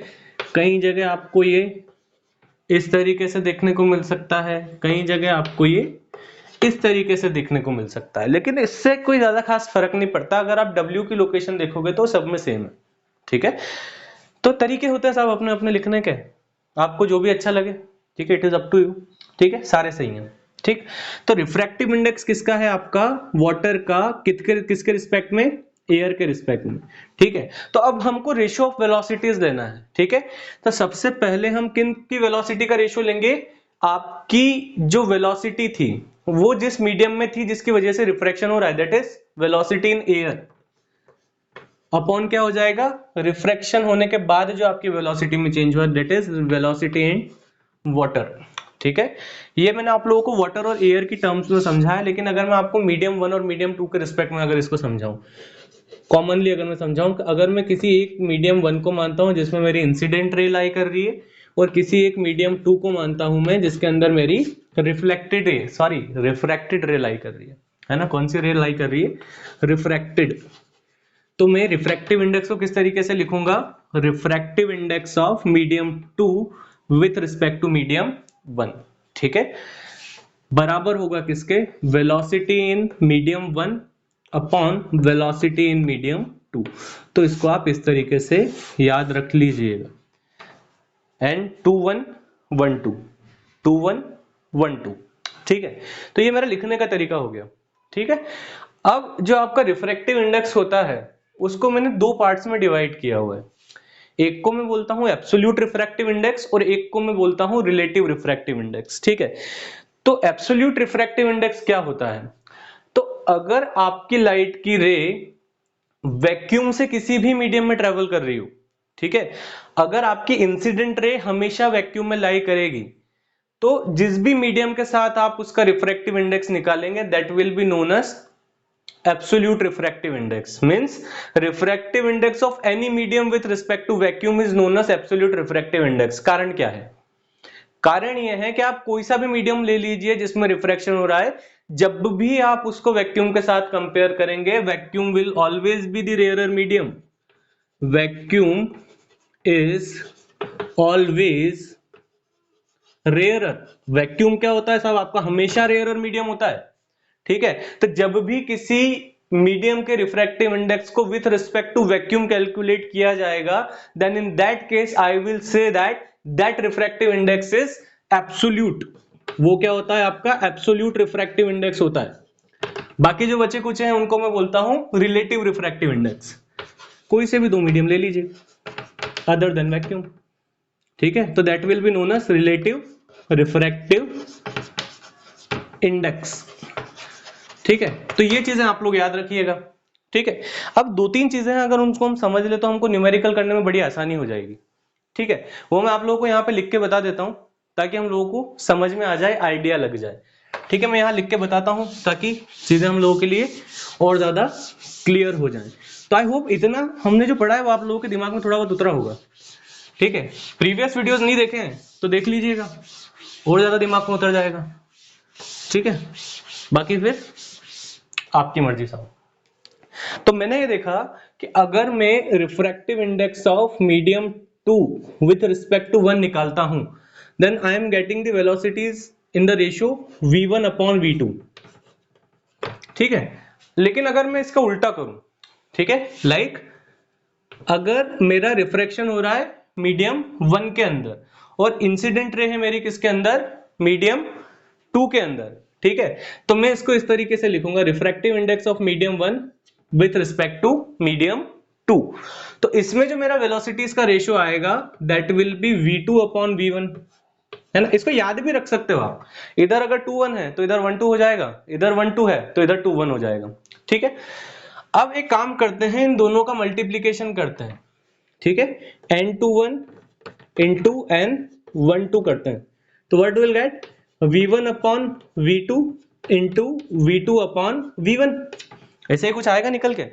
S1: कई जगह आपको ये इस तरीके से देखने को मिल सकता है, कई जगह आपको ये इस तरीके से देखने को मिल सकता है, लेकिन इससे कोई ज्यादा खास फर्क नहीं पड़ता। अगर आप W की लोकेशन देखोगे तो सब में सेम है, ठीक है। तो तरीके होते हैं सब अपने अपने लिखने के, आपको जो भी अच्छा लगे, ठीक है। It is up to you, ठीक है, सारे सही हैं, ठीक। तो रिफ्रैक्टिव इंडेक्स किसका है आपका, वाटर का, किसके रिस्पेक्ट में, एयर के रिस्पेक्ट में, ठीक है। तो अब हमको रेशियो ऑफ वेलोसिटीज लेना है, ठीक है। तो सबसे पहले हम किन की वेलोसिटी का रेशियो लेंगे, आपकी जो वेलोसिटी थी वो जिस मीडियम में थी जिसकी वजह से रिफ्रैक्शन हो रहा है, that is velocity in air, upon क्या हो जाएगा, रिफ्रैक्शन होने के बाद जो आपकी वेलोसिटी में चेंज हुआ, that is velocity in water, ठीक है। ये मैंने आप लोगों को वाटर और एयर की टर्म्स में समझाया, लेकिन अगर मैं आपको मीडियम 1 और मीडियम 2 के रिस्पेक्ट में अगर इसको समझाऊं, कॉमनली अगर मैं समझाऊं, अगर मैं किसी एक मीडियम 1 को मानता हूं जिसमें मेरी इंसिडेंट रे लाई कर रही है और किसी एक मीडियम 2 को मानता हूं मैं जिसके अंदर मेरी रिफ्रैक्टेड रे लाई कर रही है ना। कौन सी रे लाई कर रही है, रिफ्रैक्टेड। तो मैं रिफ्रैक्टिव इंडेक्स को किस तरीके से लिखूंगा, refractive index of medium 2 with respect to medium 1, ठीक है। बराबर होगा किसके, velocity in medium 1 upon velocity in medium 2। तो इसको आप इस तरीके से याद रख लीजिएगा, एंड 2 1 1 2 2 1 1 2, ठीक है। तो ये मेरा लिखने का तरीका हो गया, ठीक है। अब जो आपका रिफ्रैक्टिव इंडेक्स होता है उसको मैंने दो पार्ट्स में डिवाइड किया हुआ है। एक को मैं बोलता हूं एब्सोल्यूट रिफ्रैक्टिव इंडेक्स और एक को मैं बोलता हूं रिलेटिव रिफ्रैक्टिव इंडेक्स, ठीक है। तो एब्सोल्यूट रिफ्रैक्टिव इंडेक्स क्या होता है, तो अगर आपकी लाइट की रे वैक्यूम से किसी भी मीडियम में ट्रेवल कर रही हो, ठीक है, अगर आपकी इंसिडेंट रे हमेशा वैक्यूम में लाई करेगी तो जिस भी मीडियम के साथ आप उसका रिफ्रैक्टिव इंडेक्स निकालेंगे that will be known as absolute refractive index, means refractive index of any medium with respect to vacuum is known as absolute refractive index। कारण क्या है, कारण यह है कि आप कोई सा भी मीडियम ले लीजिए जिसमें रिफ्रैक्शन हो रहा है, जब भी आप उसको वैक्यूम के साथ कंपेयर करेंगे, vacuum will always be the rarer medium, vacuum is always rarer. Vacuum क्या होता है साहब, आपका हमेशा रेयरर मीडियम होता है, ठीक है। तो जब भी किसी मीडियम के रिफ्रैक्टिव इंडेक्स को with respect to vacuum calculate किया जाएगा, then in that case I will say that refractive index is absolute. वो क्या होता है आपका, एब्सोल्यूट रिफ्रैक्टिव इंडेक्स होता है। बाकी जो बचे कुछ हैं उनको मैं बोलता हूं रिलेटिव रिफ्रैक्टिव इंडेक्स। कोई से भी दो मीडियम ले लीजिए अदर देन वैक्यूम, ठीक है। तो that will be known as relative refractive index, ठीक है। तो ये चीजें आप लोग याद रखिएगा, ठीक है। अब दो तीन चीजें हैं, अगर उनको हम समझ ले तो हमको न्यूमेरिकल करने में बड़ी आसानी हो जाएगी। ठीक है, वो मैं आप लोगों को यहाँ पे लिख के बता देता हूँ ताकि हम लोगों को समझ में आ जाए, आइडिया लग जाए। ठीक है, मैं यहाँ लिख के बताता हूँ ताकि चीजें हम लोगों के लिए और ज्यादा क्लियर हो जाए। तो आई होप इतना हमने जो पढ़ा है वो आप लोगों के दिमाग में थोड़ा बहुत उतरा होगा। ठीक है, प्रीवियस वीडियोस नहीं देखे हैं तो देख लीजिएगा, और ज्यादा दिमाग में उतर जाएगा। ठीक है, बाकी फिर आपकी मर्जी साहब। तो मैंने ये देखा कि अगर मैं refractive index of medium 2 with respect to 1 निकालता हूं, then I am getting the velocities in the ratio v1 upon v2। ठीक है, लेकिन अगर मैं इसका उल्टा करूं, ठीक है, लाइक अगर मेरा रिफ्रैक्शन हो रहा है मीडियम 1 के अंदर और इंसिडेंट रे है मेरी किसके अंदर, मीडियम 2 के अंदर। ठीक है, तो मैं इसको इस तरीके से लिखूंगा, refractive index of medium 1 with respect to medium 2। तो इसमें जो मेरा वेलोसिटीज का रेशियो आएगा that will B v2 upon v1, है ना। इसको याद भी रख सकते हो आप, इधर अगर 2 1 है तो इधर 1 2 हो जाएगा, इधर 1 2 है तो इधर 2 1 हो जाएगा। ठीक है, अब एक काम करते हैं, इन दोनों का मल्टीप्लीकेशन करते हैं। ठीक है, n21 इंटू n12 करते हैं, तो what will get v1 upon v2 into v2 upon v1, ऐसे ही कुछ आएगा निकल के।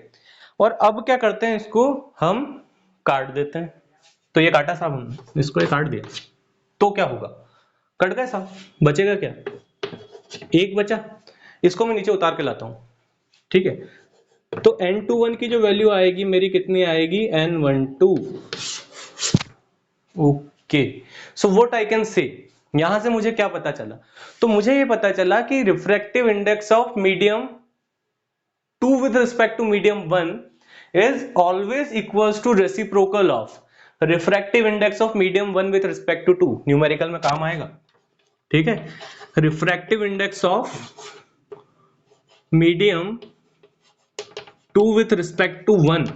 S1: और अब क्या करते हैं, इसको हम काट देते हैं। तो ये काटा साहब हमने, इसको ये काट दिया तो क्या होगा, कट गए साहब, बचेगा क्या, एक बचा। इसको मैं नीचे उतार के लाता हूं। ठीक है, तो n21 की जो वैल्यू आएगी मेरी कितनी आएगी, n12। Okay, so what I can say, यहां से मुझे क्या पता चला, तो मुझे ये पता चला कि refractive index of medium 2 with respect to medium 1 is always equals to reciprocal of refractive index of medium 1 with respect to 2। Numerical में काम आएगा। ठीक है, refractive index of medium 2 with respect to 1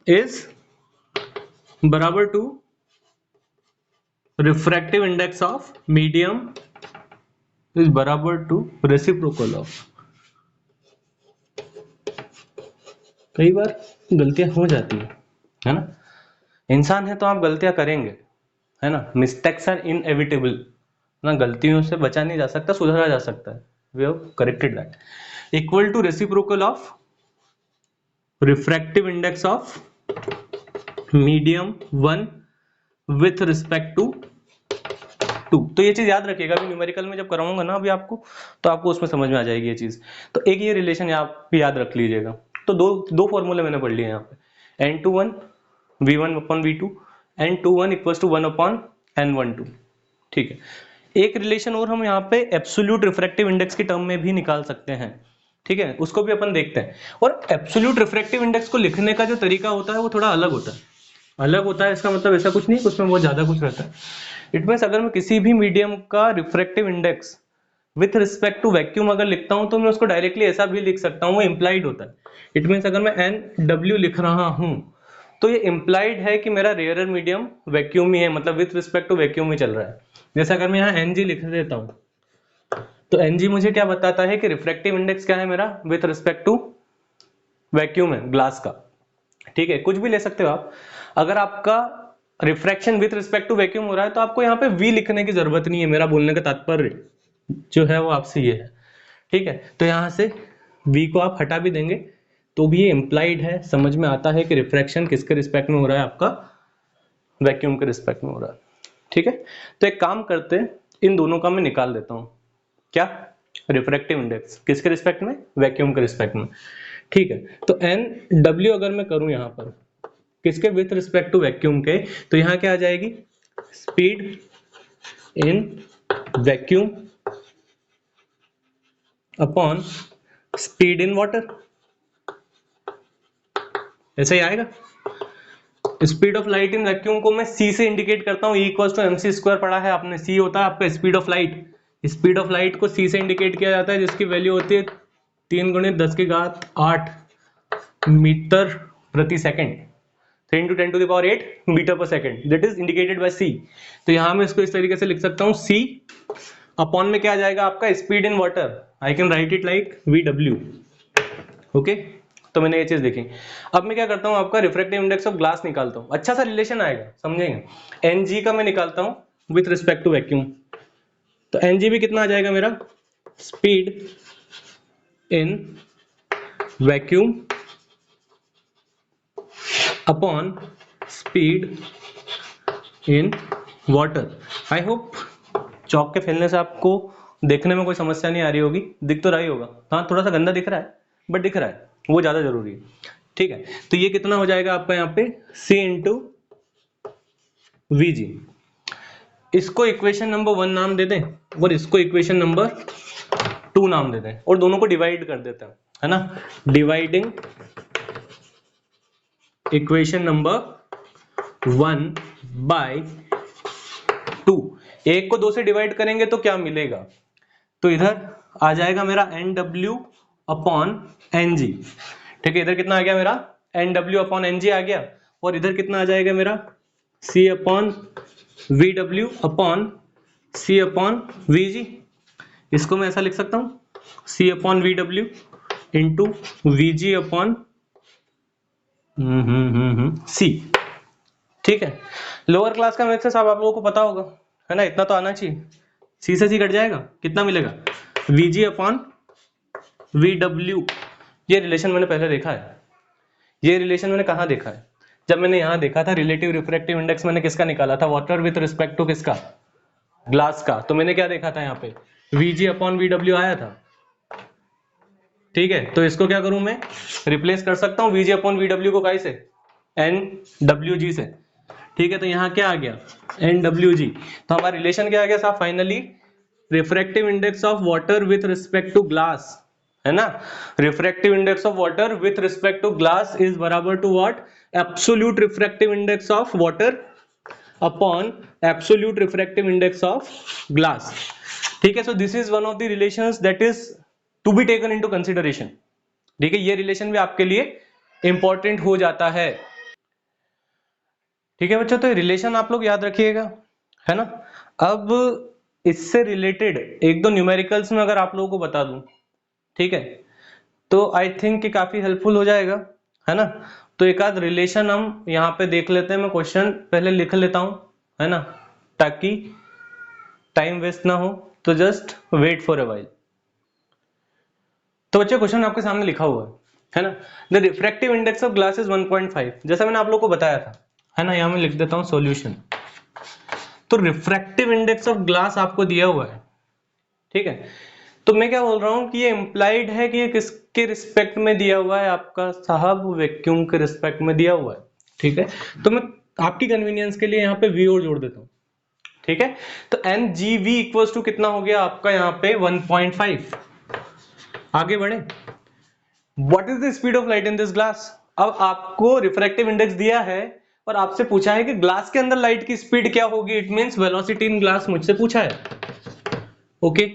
S1: is बराबर to refractive index of medium is बराबर to reciprocal of. कई बार गलतियां हो जाती है ना, इंसान है तो आप गलतियां करेंगे, है ना, मिस्टेक्स आर इनएविटेबल ना, गलतियों से बचा नहीं जा सकता, सुधारा जा सकता है, we have corrected that. Equal to reciprocal of refractive index of medium 1 with respect to 2। तो ये चीज याद रखिएगा, अभी न्यूमेरिकल में जब कराऊंगा ना अभी आपको, तो आपको उसमें समझ में आ जाएगी ये चीज। तो एक ये रिलेशन आप याद रख लीजिएगा। तो दो फॉर्मूले मैंने पढ़ लिए यहाँ पे, n21 v1 upon v2 n21 equals to 1 upon n12। ठीक है, एक रिलेशन और हम यहाँ पे एब्सोल्यूट रिफ्रैक्टिव इंडेक्स की टर्म में भी निकाल सकते हैं। ठीक है, उसको भी अपन देखते हैं। और एब्सोल्यूट रिफ्रैक्टिव इंडेक्स को लिखने का जो तरीका होता है वो थोड़ा अलग होता है, अलग होता है। इसका मतलब ऐसा कुछ नहीं, उसमें बहुत ज्यादा कुछ रहता है। इट मीन्स अगर मैं किसी भी मीडियम का refractive index with respect to vacuum अगर लिखता हूं तो मैं उसको डायरेक्टली ऐसा भी लिख सकता हूं, वो इंप्लाइड होता है। इट मीन्स अगर मैं NW लिख रहा हूं तो ये इंप्लाइड है कि मेरा रेयरर मीडियम वैक्यूम ही है, मतलब विथ रिस्पेक्ट टू वैक्यूम ही चल रहा है। जैसे अगर मैं यहाँ NG लिख देता हूं तो NG मुझे क्या बताता है कि रिफ्रैक्टिव इंडेक्स क्या है मेरा, विथ रिस्पेक्ट टू वैक्यूम है ग्लास का। ठीक है, कुछ भी ले सकते हो आप। अगर आपका refraction with respect to vacuum हो रहा है तो आपको यहाँ पे V लिखने की जरूरत नहीं है, मेरा बोलने का तात्पर्य जो है वो आपसे ये है। ठीक है, तो यहां से V को आप हटा भी देंगे तो भी ये इंप्लाइड है, समझ में आता है कि रिफ्रैक्शन किसके रिस्पेक्ट में हो रहा है, आपका वैक्यूम के रिस्पेक्ट में हो रहा है। ठीक है, तो एक काम करते हैं, इन दोनों का मैं निकाल देता हूं, क्या, रिफ्रैक्टिव इंडेक्स किसके रिस्पेक्ट में, वैक्यूम के रिस्पेक्ट में। ठीक है, तो NW अगर मैं करूं यहां पर किसके, विथ रिस्पेक्ट टू वैक्यूम के, तो यहां क्या आ जाएगी, speed in vacuum upon speed in water, ऐसा ही आएगा। Speed of light in vacuum को मैं C से इंडिकेट करता हूं, E equals to mc square पढ़ा है आपने, C होता है आपका speed of light. Speed of light को C से इंडिकेट किया जाता है जिसकी वैल्यू होती है 3 × 10⁸ मीटर प्रति सेकंड, 3 × 10⁸ मीटर पर second, that is indicated by C। तो यहां मैं इसको इस तरीके से लिख सकता हूं, C अपॉन में क्या आ जाएगा आपका, speed in water, I can write it like VW। Okay, तो मैंने ये चीज देखी। अब मैं क्या करता हूँ, आपका रिफ्रैक्टिव इंडेक्स ऑफ ग्लास निकालता हूँ। अच्छा सा रिलेशन आएगा, समझेंगे। एनजी का मैं निकालता हूँ विथ रिस्पेक्ट टू वैक्यूम। तो एनजी भी कितना आ जाएगा मेरा, speed in vacuum upon speed in water. I hope chalk के फैलने से आपको देखने में कोई समस्या नहीं आ रही होगी, दिख तो रहा ही होगा। हाँ थोड़ा सा गंदा दिख रहा है बट दिख रहा है, वो ज्यादा जरूरी है। ठीक है, तो ये कितना हो जाएगा आपका यहाँ पे, C इंटू वीजी। इसको इक्वेशन नंबर 1 नाम दे दें और इसको इक्वेशन नंबर 2 नाम दे दें और दोनों को डिवाइड कर देते हैं, है ना। Dividing equation number 1 by 2। एक को 2 से डिवाइड करेंगे तो क्या मिलेगा, तो इधर आ जाएगा मेरा NW अपॉन NG। ठीक है, इधर कितना आ गया मेरा, NW अपॉन NG आ गया, और इधर कितना आ जाएगा मेरा, C upon VW upon C upon VG। इसको मैं ऐसा लिख सकता हूँ, C upon VW into VG upon C। ठीक है, लोअर क्लास का मैथ्स आप लोगों को पता होगा, है ना, इतना तो आना चाहिए। C से C कट जाएगा, कितना मिलेगा, VG अपॉन VW। ये रिलेशन मैंने पहले देखा है। ये रिलेशन मैंने कहाँ देखा है, जब मैंने यहाँ देखा था रिलेटिव रिफ्रैक्टिव इंडेक्स मैंने किसका निकाला था, वाटर विथ रिस्पेक्ट टू किसका, ग्लास का। तो मैंने क्या देखा था यहाँ पे, VG अपॉन VW आया था। ठीक है, तो इसको क्या करूं मैं, रिप्लेस कर सकता हूँ VG अपॉन VW को, कैसे, NWG से। ठीक है, तो यहाँ क्या आ गया, NWG। तो हमारा रिलेशन क्या आ गया साहब, finally refractive index of water with respect to glass, है ना। Refractive index of water with respect to glass is बराबर to what, absolute refractive index of water upon absolute refractive index of glass. ठीक है, so this is one of the relations that is to be taken into consideration. ठीक है, ये relation भी आपके लिए important हो जाता है। ठीक है बच्चों, तो रिलेशन आप लोग याद रखिएगा, है ना। अब इससे रिलेटेड एक दो न्यूमेरिकल्स में अगर आप लोगों को बता दूं, ठीक है, तो आई थिंक कि काफी हेल्पफुल हो जाएगा, है ना। तो एक आध रिलेशन हम यहाँ पे देख लेते हैं। मैं क्वेश्चन पहले लिख लेता हूं, है ना, ताकि टाइम वेस्ट ना हो। तो just wait for a while. तो बच्चे क्वेश्चन आपके सामने लिखा हुआ है ना, the refractive index of glass is 1.5, जैसा मैंने आप लोगों को बताया था, है ना। यहां मैं लिख देता हूं सॉल्यूशन। तो रिफ्रैक्टिव इंडेक्स ऑफ ग्लास आपको दिया हुआ है, ठीक है। तो मैं क्या बोल रहा हूं कि ये इंप्लाइड है कि ये किसके रिस्पेक्ट में दिया हुआ है आपका साहब, वैक्यूम के रिस्पेक्ट में दिया हुआ है। ठीक है, तो मैं आपकी कन्वीनियंस के लिए यहाँ पे वी और जोड़ देता हूं। ठीक है, तो NGV इक्वल्स टू कितना हो गया आपका यहाँ पे 1.5। आगे बढ़े, what is the speed of light in this glass. अब आपको रिफ्रैक्टिव इंडेक्स दिया है और आपसे पूछा है कि ग्लास के अंदर लाइट की स्पीड क्या होगी, it means velocity in glass मुझसे पूछा है। Okay,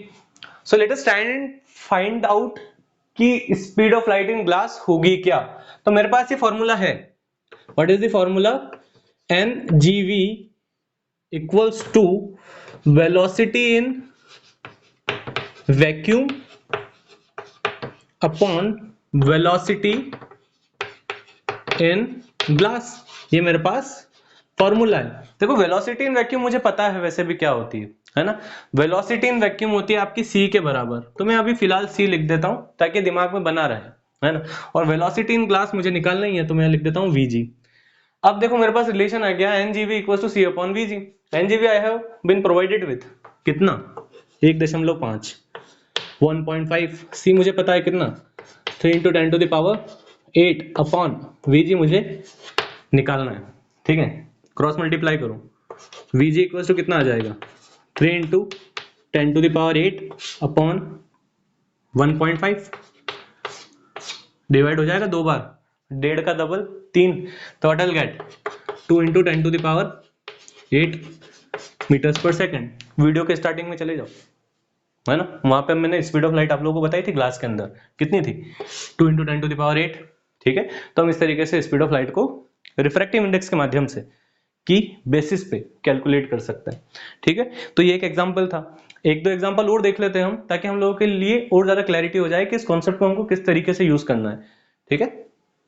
S1: so let us stand and find out कि speed of light in glass होगी क्या। तो मेरे पास ये फॉर्मूला है, what is the formula, NGV equals to velocity in vacuum upon velocity in glass. ये मेरे पास फॉर्मूला है। देखो वेलोसिटी इन वैक्यूम मुझे पता है वैसे भी क्या होती है ना। वेलोसिटी इन वैक्यूम होती है आपकी C के बराबर। तो मैं अभी फिलहाल C लिख देता हूं ताकि दिमाग में बना रहे, है ना। और वेलोसिटी इन ग्लास मुझे निकालना ही है, तो मैं लिख देता हूं VG। अब देखो मेरे पास रिलेशन आ गया NGV equal to C upon VG। NGV I have been provided with कितना, 1.5, 1.5। C मुझे पता है कितना, 3 into 10 to the power 8 upon VG मुझे निकालना है। ठीक है, क्रॉस मल्टीप्लाई करूं, VG इक्वल टू कितना आ जाएगा, 3 into 10 to the power 8 upon 1.5। Divide हो जाएगा 2 बार, 1.5 का double 3, total get 2 into 10 to the power 8 metres पर सेकेंड। वीडियो के स्टार्टिंग में चले जाओ, है ना, वहां पे मैंने स्पीड ऑफ लाइट आप लोगों को बताई थी ग्लास के अंदर कितनी थी, 2 इंटू 10 टू द पावर 8। ठीक है, तो हम इस तरीके से स्पीड ऑफ लाइट को रिफ्रैक्टिव इंडेक्स के माध्यम से की बेसिस पे कैलकुलेट कर सकते हैं। ठीक है, तो ये एक एग्जांपल था। एक दो एग्जांपल और देख लेते हैं हम, ताकि हम लोगों के लिए और ज्यादा क्लैरिटी हो जाए कि इस कॉन्सेप्ट को हमको किस तरीके से यूज करना है। ठीक है।